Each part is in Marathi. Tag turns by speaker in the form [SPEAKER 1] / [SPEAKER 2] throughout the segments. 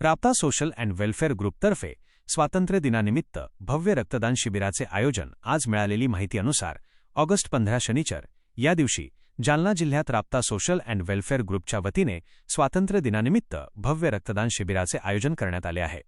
[SPEAKER 1] राप्ता सोशल अँड वेलफेअर ग्रुपतर्फे स्वातंत्र्य दिनानिमित्त भव्य रक्तदान शिबिराचे आयोजन आज मिळालेली माहिती अनुसार ऑगस्ट 15 शनिवार या दिवशी जालना जिल्ह्यात राप्ता सोशल अँड वेलफेअर ग्रुपच्या वतीने स्वातंत्र्य दिनानिमित्त भव्य रक्तदान शिबिराचे आयोजन करण्यात आले आहे।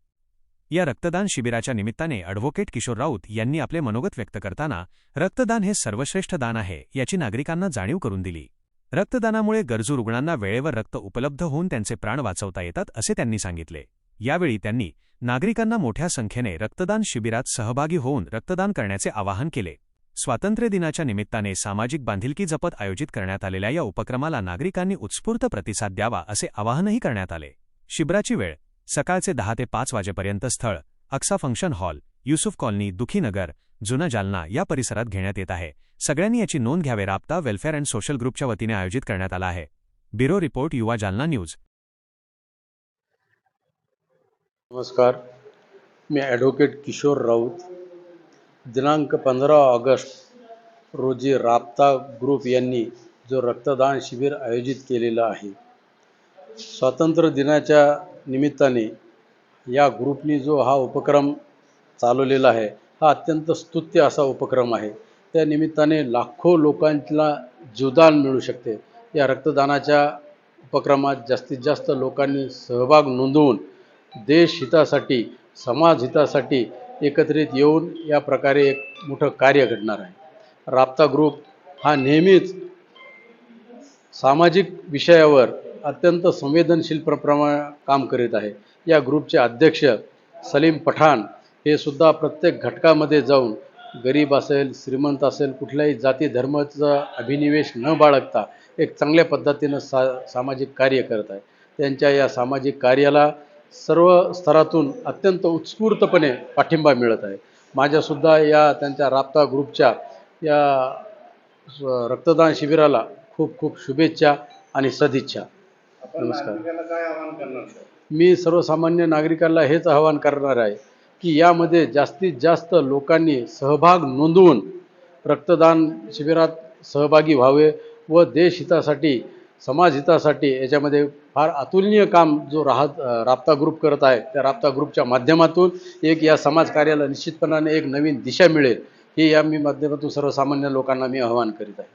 [SPEAKER 1] या रक्तदान शिबिराच्या निमित्ताने ॲडव्होकेट किशोर राऊत यांनी आपले मनोगत व्यक्त करताना रक्तदान हे सर्वश्रेष्ठ दान आहे याची नागरिकांना जाणीव करून दिली। रक्तदानामुळे गरजू रुग्णांना वेळेवर रक्त उपलब्ध होऊन त्यांचे प्राण वाचवता येतात असे त्यांनी सांगितले। यावेळी त्यांनी नागरिकांना मोठ्या संख्येने रक्तदान शिबिरात सहभागी होऊन रक्तदान करण्याचे आवाहन केले। स्वातंत्र्य दिनाच्या निमित्ताने सामाजिक बांधिलकी जपत आयोजित करण्यात आलेल्या या उपक्रमाला नागरिकांनी उत्स्फूर्त प्रतिसाद द्यावा असे आवाहनही करण्यात आले। शिबिराची वेळ सकाळचे 10 ते 5 वाजेपर्यंत, स्थळ Aqsa function hall, Yusuf colony, Dukhinagar, जुना जालना या परिसरात घेण्यात येत आहे। सगळ्यांनी याची नोंद घ्यावे। राप्ता वेलफेअर अँड सोशल ग्रुपच्या वतीने आयोजित करण्यात आला आहे। ब्युरो रिपोर्ट, युवा जालना न्यूज।
[SPEAKER 2] नमस्कार, मी ॲडव्होकेट किशोर राऊत। दिनांक 15 ऑगस्ट रोजी राप्ता ग्रुप यांनी जो रक्तदान शिबिर आयोजित केलेलं आहे, स्वातंत्र्य दिनाच्या निमित्ताने या ग्रुपनी जो हा उपक्रम चालवलेला आहे, हा अत्यंत स्तुत्य असा उपक्रम आहे। त्या निमित्ताने लाखो लोकांना जीवदान मिळू शकते। या रक्तदानाच्या उपक्रमात जास्तीत जास्त लोकांनी सहभाग नोंदवून देश हितासाठी, समाज हितासाठी एकत्रित येऊन या प्रकारे एक मोठं कार्य घडणार आहे। राप्ता ग्रुप हा नेहमीच सामाजिक विषयावर अत्यंत संवेदनशील काम करीत आहे। या ग्रुपचे अध्यक्ष सलीम पठाण हे सुद्धा प्रत्येक घटकामध्ये जाऊन गरीब असेल, श्रीमंत असेल, कुठल्याही जाती धर्माचा अभिनिवेश न बाळगता एक चांगल्या पद्धतीनं सामाजिक कार्य करत आहे। त्यांच्या या सामाजिक कार्याला सर्व स्तरातून अत्यंत उत्स्फूर्तपणे पाठिंबा मिळत आहे। माझ्यासुद्धा या त्यांच्या राप्ता ग्रुपच्या या रक्तदान शिबिराला खूप खूप शुभेच्छा आणि सदिच्छा। नमस्कार। मी सर्वसामान्य नागरिकांना हेच आवाहन करणार आहे की यामध्ये जास्तीत जास्त लोकांनी सहभाग नोंदवून रक्तदान शिबिरात सहभागी व्हावे व देश हितासाठी, समाज हितासाठी याच्यामध्ये फार अतुलनीय काम जो राप्ता ग्रुप करत आहे, त्या राप्ता ग्रुपच्या माध्यमातून एक या समाज कार्याला निश्चितपणाने एक नवीन दिशा मिळेल, ही या माध्यमातून सर्वसामान्य लोकांना मी आवाहन करीत आहे।